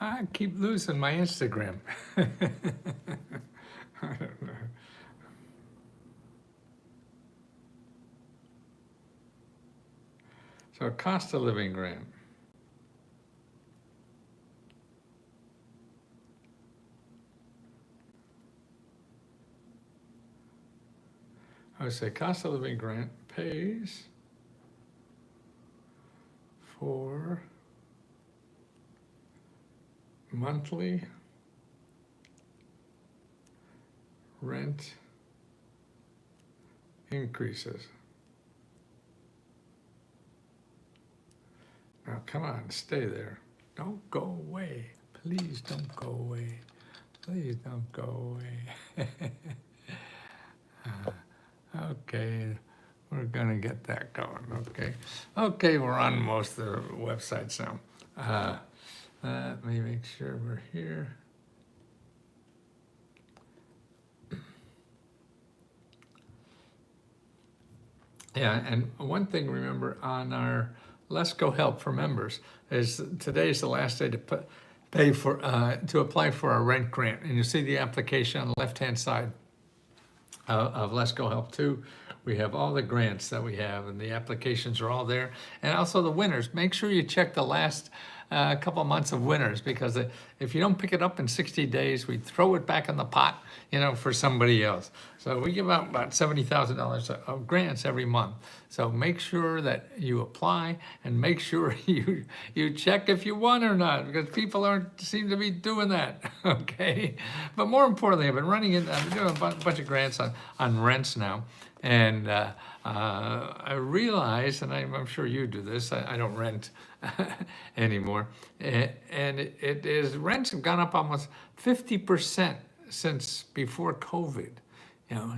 I keep losing my Instagram. I don't know. So cost of living grant. I would say cost of living grant pays for monthly rent increases. Now, come on, stay there. Don't go away. Please don't go away. Please don't go away. Okay, we're gonna get that going. Okay, we're on most of the websites now. Let me make sure we're here. Yeah, and one thing remember on our Let's Go Help for members is today's the last day to pay for to apply for our rent grant, and you see the application on the left-hand side of Let's Go Help 2. We have all the grants that we have, and the applications are all there, and also the winners. Make sure you check the last couple months of winners, because if you don't pick it up in 60 days, we throw it back in the pot, for somebody else. So we give out about $70,000 of grants every month. So make sure that you apply, and make sure you check if you won or not, because people aren't seem to be doing that. Okay, but more importantly, I've been I'm doing a bunch of grants on rents now, and I realize, and I'm sure you do this, I don't rent anymore, and it is, rents have gone up almost 50% since before COVID,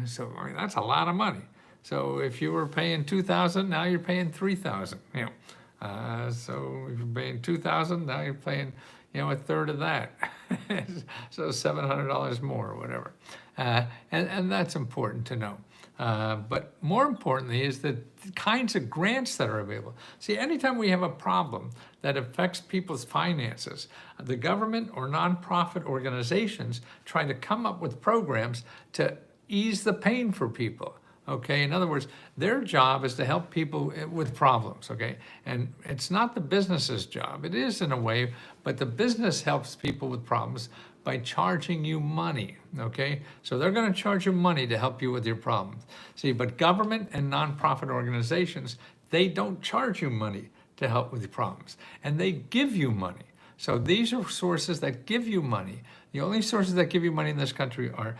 so I mean, that's a lot of money. So if you were paying $2,000, now you're paying $3,000, so if you're paying $2,000, now you're paying, a third of that. So $700 more or whatever. And that's important to know. But more importantly is the kinds of grants that are available. See, anytime we have a problem that affects people's finances, the government or nonprofit organizations try to come up with programs to ease the pain for people. Okay, in other words, their job is to help people with problems, okay? And it's not the business's job. It is in a way, but the business helps people with problems by charging you money, okay? So they're gonna charge you money to help you with your problems. See, but government and nonprofit organizations, they don't charge you money to help with your problems, and they give you money. So these are sources that give you money. The only sources that give you money in this country are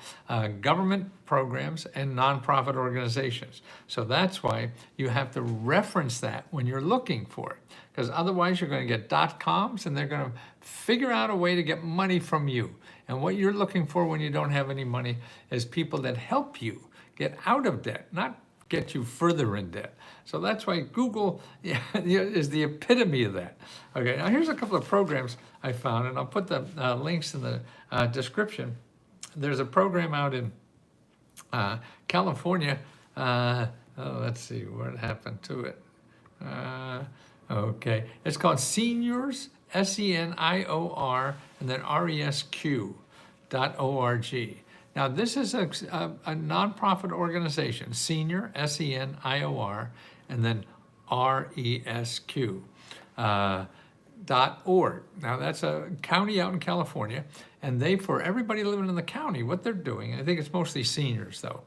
government programs and nonprofit organizations. So that's why you have to reference that when you're looking for it, because otherwise you're going to get .coms, and they're going to figure out a way to get money from you. And what you're looking for when you don't have any money is people that help you get out of debt, not get you further in debt. So that's why Google is the epitome of that. Okay, now here's a couple of programs I found, and I'll put the links in the description. There's a program out in California. Let's see what happened to it. Okay, it's called Seniors, SENIOR, and then resq.org. Now, this is a nonprofit organization, Senior, SENIOR, and then RESQ. .org. Now, that's a county out in California, and for everybody living in the county, what they're doing, I think it's mostly seniors, though.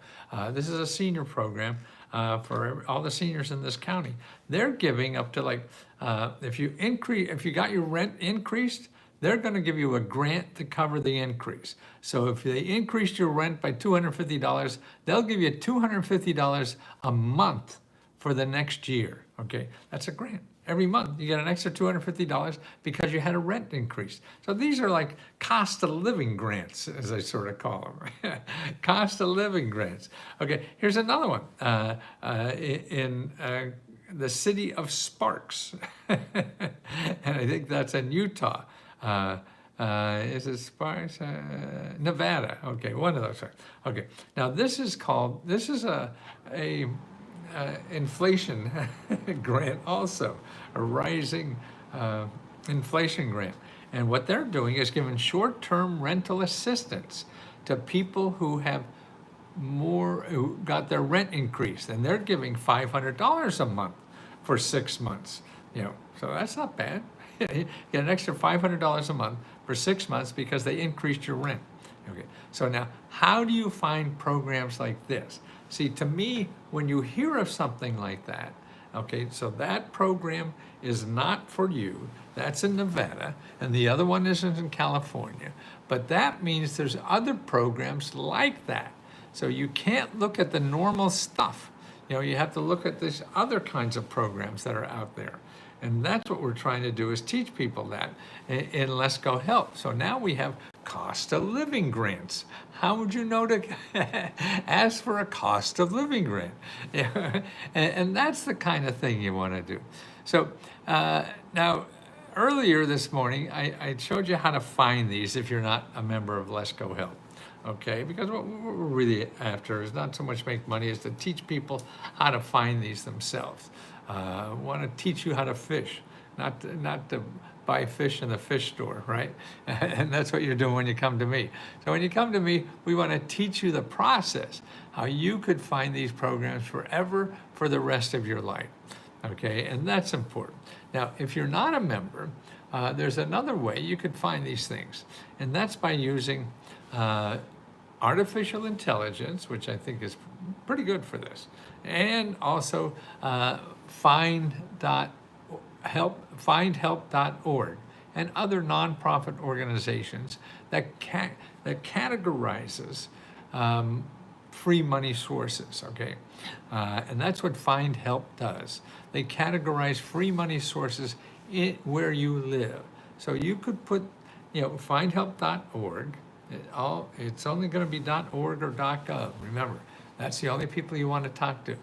This is a senior program for all the seniors in this county. They're giving up to if you got your rent increased, they're going to give you a grant to cover the increase. So if they increased your rent by $250, they'll give you $250 a month for the next year. Okay, that's a grant. Every month you get an extra $250 because you had a rent increase. So these are like cost of living grants, as I sort of call them. Cost of living grants. Okay, here's another one in the city of Sparks. And I think that's in Utah. Is it Sparks? Nevada. Okay, one of those. Okay, now this is a inflation grant also, a rising inflation grant. And what they're doing is giving short-term rental assistance to people who have who got their rent increased, and they're giving $500 a month for 6 months. So that's not bad. You get an extra $500 a month for 6 months because they increased your rent. Okay. So now, how do you find programs like this? See, to me, when you hear of something like that, okay, so that program is not for you. That's in Nevada, and the other one isn't in California. But that means there's other programs like that. So you can't look at the normal stuff. You have to look at these other kinds of programs that are out there. And that's what we're trying to do, is teach people that in Let's Go Help. So now we have cost of living grants. How would you know to ask for a cost of living grant? And that's the kind of thing you want to do. So now, earlier this morning, I showed you how to find these if you're not a member of Let's Go Help. Okay, because what we're really after is not so much make money as to teach people how to find these themselves. I want to teach you how to fish, not to buy fish in the fish store, right? And that's what you're doing when you come to me. So when you come to me, we want to teach you the process, how you could find these programs forever for the rest of your life. Okay, and that's important. Now, if you're not a member, there's another way you could find these things, and that's by using artificial intelligence, which I think is pretty good for this, and also findhelp.org and other nonprofit organizations that categorizes free money sources, okay? And that's what Find Help does. They categorize free money sources where you live. So you could put, findhelp.org. It's only going to be .org or .gov. Remember, that's the only people you want to talk to,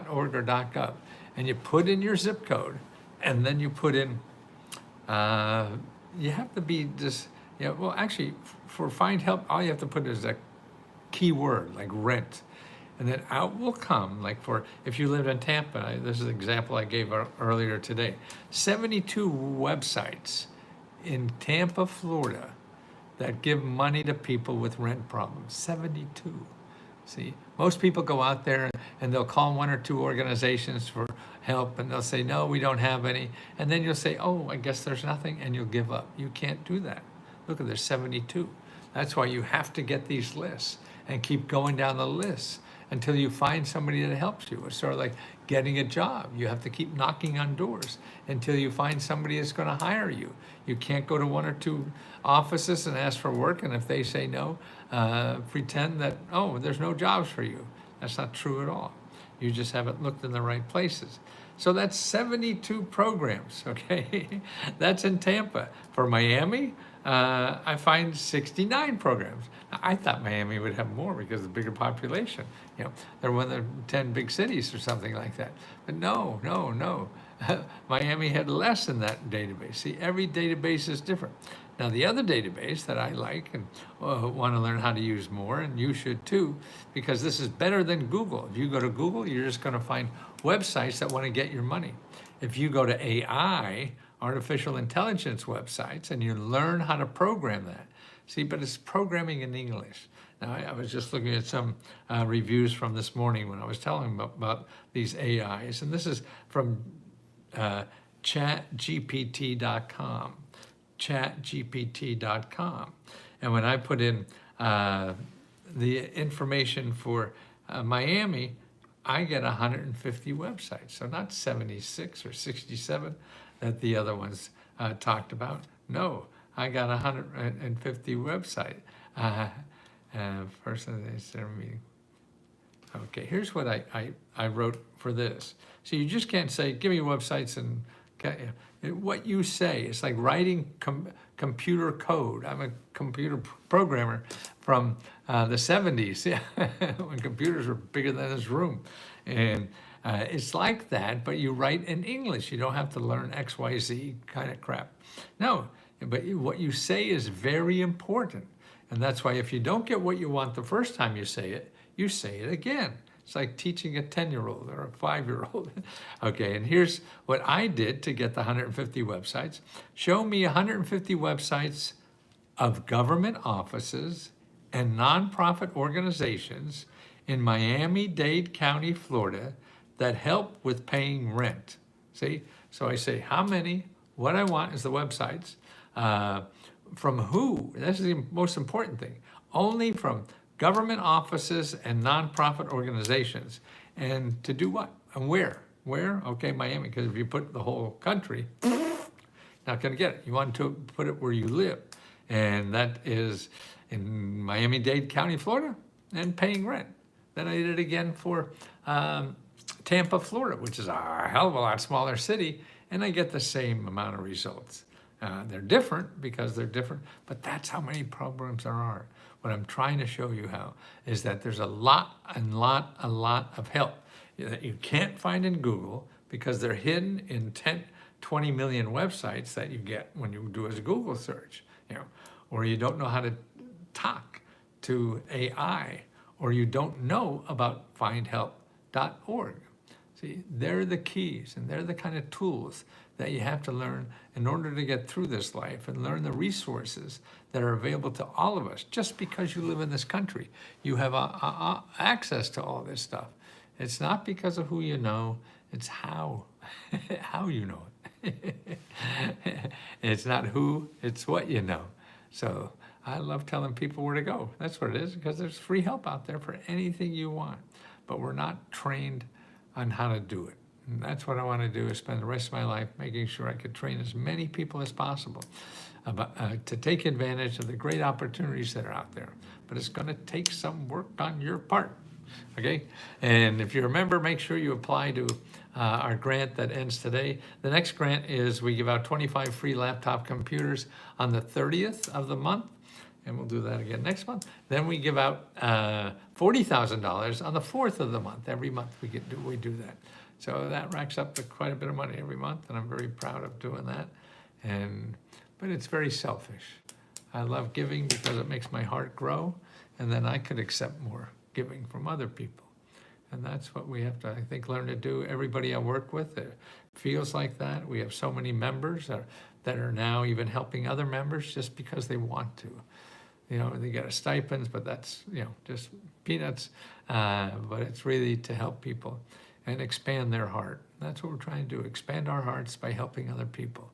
.org or .gov. And you put in your zip code, and then you put in, you have to be just, well, actually, for Find Help, all you have to put is a keyword, like rent. And then out will come, like if you lived in Tampa, this is an example I gave earlier today, 72 websites in Tampa, Florida, that give money to people with rent problems. 72. See, most people go out there and they'll call one or two organizations for help, and they'll say, no, we don't have any. And then you'll say, oh, I guess there's nothing, and you'll give up. You can't do that. Look, there's 72. That's why you have to get these lists and keep going down the list until you find somebody that helps you. It's sort of like getting a job. You have to keep knocking on doors until you find somebody that's going to hire you. You can't go to one or two offices and ask for work, and if they say no, pretend that, oh, there's no jobs for you. That's not true at all. You just haven't looked in the right places. So that's 72 programs, okay? That's in Tampa. For Miami, I find 69 programs. Now, I thought Miami would have more because of the bigger population. They're one of the 10 big cities or something like that. But no. Miami had less in that database. See, every database is different. Now, the other database that I like and want to learn how to use more, and you should too, because this is better than Google. If you go to Google, you're just going to find websites that want to get your money. If you go to AI, artificial intelligence websites, and you learn how to program that. See, but it's programming in English. Now, I was just looking at some reviews from this morning when I was telling them about these AIs, and this is from chatgpt.com. chatgpt.com. And when I put in the information for Miami, I get 150 websites. So not 76 or 67 that the other ones talked about. No, I got 150 websites. First they said meeting. Okay, here's what I wrote for this. So you just can't say, give me websites and what you say. It's like writing computer code. I'm a computer programmer from the 70s, when computers were bigger than this room. And it's like that, but you write in English. You don't have to learn XYZ kind of crap. No, but what you say is very important. And that's why if you don't get what you want the first time you say it again. It's like teaching a 10-year-old or a 5-year-old. Okay, and here's what I did to get the 150 websites. Show me 150 websites of government offices and nonprofit organizations in Miami-Dade County, Florida, that help with paying rent. See? So I say how many, what I want is the websites, from who, this is the most important thing, only from government offices and nonprofit organizations. And to do what? And where? Where? Okay, Miami, because if you put the whole country, not gonna get it. You want to put it where you live. And that is in Miami-Dade County, Florida, and paying rent. Then I did it again for Tampa, Florida, which is a hell of a lot smaller city, and I get the same amount of results. They're different because they're different, but that's how many programs there are. What I'm trying to show you how is that there's a lot of help that you can't find in Google because they're hidden in 10, 20 million websites that you get when you do a Google search, or you don't know how to talk to AI, or you don't know about findhelp.org. See, they're the keys and they're the kind of tools that you have to learn in order to get through this life and learn the resources that are available to all of us. Just because you live in this country, you have access to all this stuff. It's not because of who you know, it's how you know it. It's not who, it's what you know. So I love telling people where to go. That's what it is, because there's free help out there for anything you want, but we're not trained on how to do it. And that's what I want to do, is spend the rest of my life making sure I could train as many people as possible to take advantage of the great opportunities that are out there. But it's going to take some work on your part, okay? And if you're a member, make sure you apply to our grant that ends today. The next grant is we give out 25 free laptop computers on the 30th of the month, and we'll do that again next month. Then we give out $40,000 on the 4th of the month. Every month we do that. So that racks up to quite a bit of money every month, and I'm very proud of doing that. But it's very selfish. I love giving because it makes my heart grow, and then I could accept more giving from other people. And that's what we have to, I think, learn to do. Everybody I work with, it feels like that. We have so many members that are now even helping other members just because they want to. They get a stipends, but that's, just peanuts. But it's really to help people and expand their heart. That's what we're trying to do, expand our hearts by helping other people.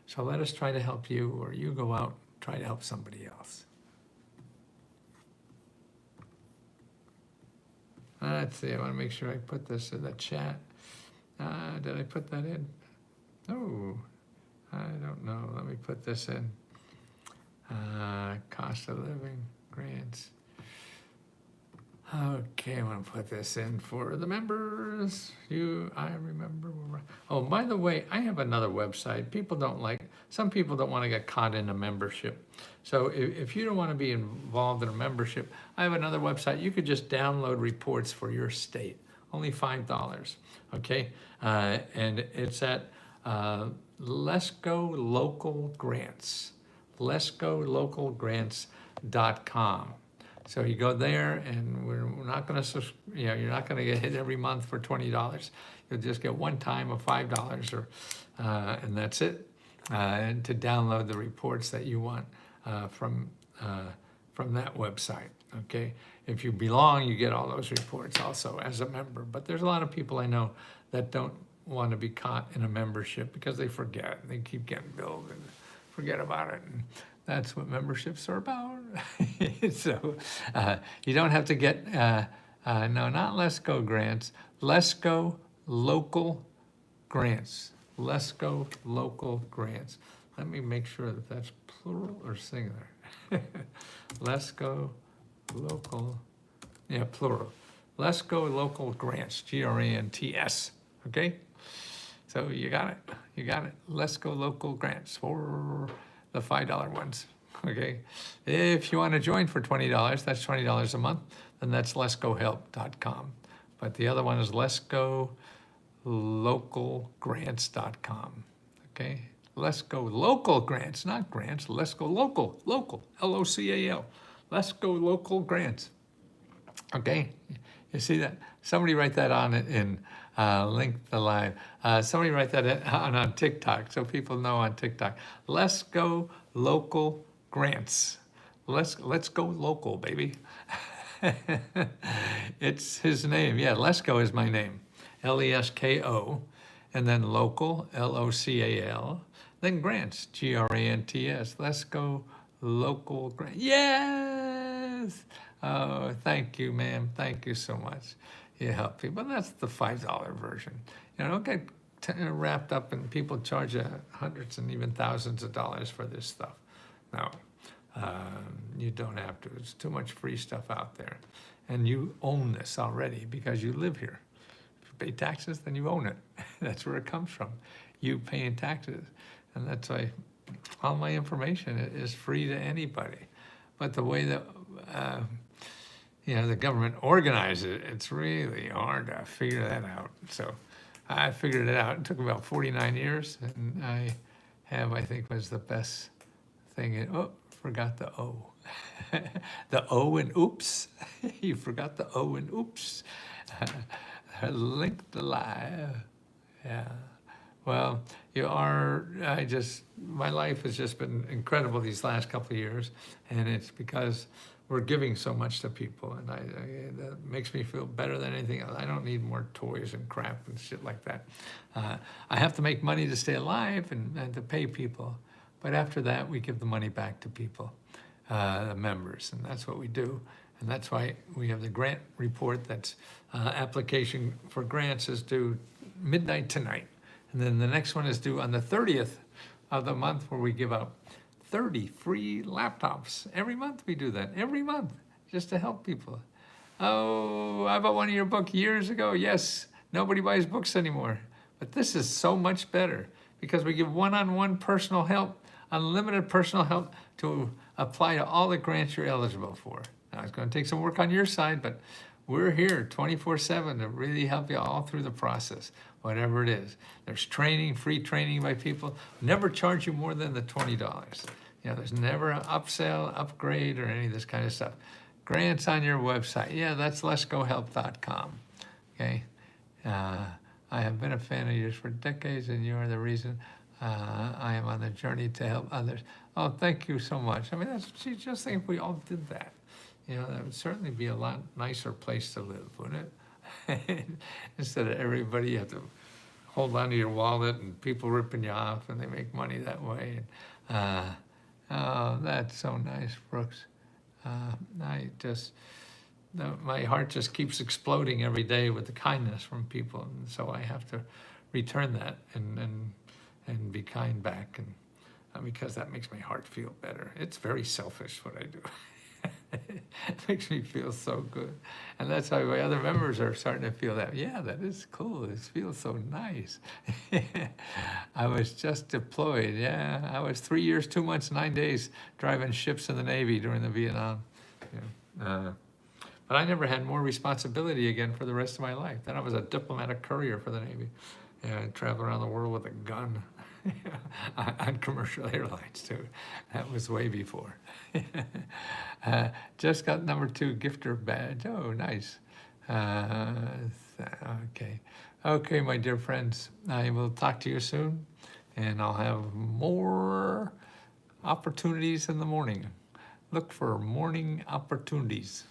So let us try to help you, or you go out, try to help somebody else. Let's see, I want to make sure I put this in the chat. Did I put that in? Oh, I don't know. Let me put this in. Cost of living grants. Okay, I want to put this in for the members. I remember. Oh, by the way, I have another website. Some people don't want to get caught in a membership. So if you don't want to be involved in a membership, I have another website. You could just download reports for your state, only $5, okay? And it's at Let's Go Local Grants, letsgolocalgrants.com. So you go there, and we're not going to, you're not going to get hit every month for $20. You'll just get one time of $5, and that's it. And to download the reports that you want from that website. Okay, if you belong, you get all those reports also as a member. But there's a lot of people I know that don't want to be caught in a membership because they forget. They keep getting billed and forget about it. And that's what memberships are about. So you don't have to get, no, not Let's Go Grants, Let's Go Local Grants. Let's Go Local Grants. Let me make sure that that's plural or singular. Let's Go Local, plural. Let's Go Local Grants, Grants, okay? So you got it. Let's Go Local Grants for the $5 ones, okay? If you want to join for $20, that's $20 a month, then that's letsgohelp.com. But the other one is letsgolocalgrants.com, okay? Let's Go Local Grants, not grants. Let's Go Local, Local, L-O-C-A-L. Let's Go Local Grants, okay? You see that? Somebody write that on it in link the live. Somebody write that on TikTok so people know on TikTok. Let's go local grants. Let's go local, baby. It's his name. Yeah, Lesko is my name. Lesko, and then local, Local, then grants, grants. Let's go local grants. Yes. Oh, thank you, ma'am. Thank you so much. You help people. That's the $5 version. Don't get wrapped up in people charge you hundreds and even thousands of dollars for this stuff. No, you don't have to. There's too much free stuff out there. And you own this already because you live here. If you pay taxes, then you own it. That's where it comes from. You paying taxes. And that's why all my information is free to anybody. But the way that the government organizes it, it's really hard to figure that out. So I figured it out. It took about 49 years, and I think, was the best thing. Forgot the O. The O and oops. You forgot the O and oops. Link the live. Yeah. Well, my life has just been incredible these last couple of years, and it's because we're giving so much to people, and that makes me feel better than anything else. I don't need more toys and crap and shit like that. I have to make money to stay alive and to pay people, but after that, we give the money back to people, the members, and that's what we do. And that's why we have the grant report. That's application for grants is due midnight tonight. And then the next one is due on the 30th of the month, where we give out 30 free laptops. Every month we do that, every month, just to help people. Oh, I bought one of your books years ago. Yes, nobody buys books anymore. But this is so much better because we give one-on-one personal help, unlimited personal help to apply to all the grants you're eligible for. Now, it's going to take some work on your side, but we're here 24/7 to really help you all through the process, whatever it is. There's training, free training by people. Never charge you more than the $20. There's never an upsell, upgrade, or any of this kind of stuff. Grants on your website. Yeah, that's letsgohelp.com. Okay. I have been a fan of yours for decades, and you are the reason I am on the journey to help others. Oh, thank you so much. I mean, just think if we all did that. That would certainly be a lot nicer place to live, wouldn't it? Instead of everybody, you have to hold on to your wallet and people ripping you off, and they make money that way. Oh, that's so nice, Brooks. My heart just keeps exploding every day with the kindness from people, and so I have to return that and be kind back, and because that makes my heart feel better. It's very selfish what I do. It makes me feel so good. And that's why my other members are starting to feel that. Yeah, that is cool. It feels so nice. I was just deployed. Yeah, I was 3 years, 2 months, 9 days driving ships in the Navy during the Vietnam. But I never had more responsibility again for the rest of my life. Then I was a diplomatic courier for the Navy. I traveled around the world with a gun. On commercial airlines too. That was way before. Just got number 2 gifter badge. Oh, nice. Okay, my dear friends. I will talk to you soon, and I'll have more opportunities in the morning. Look for morning opportunities.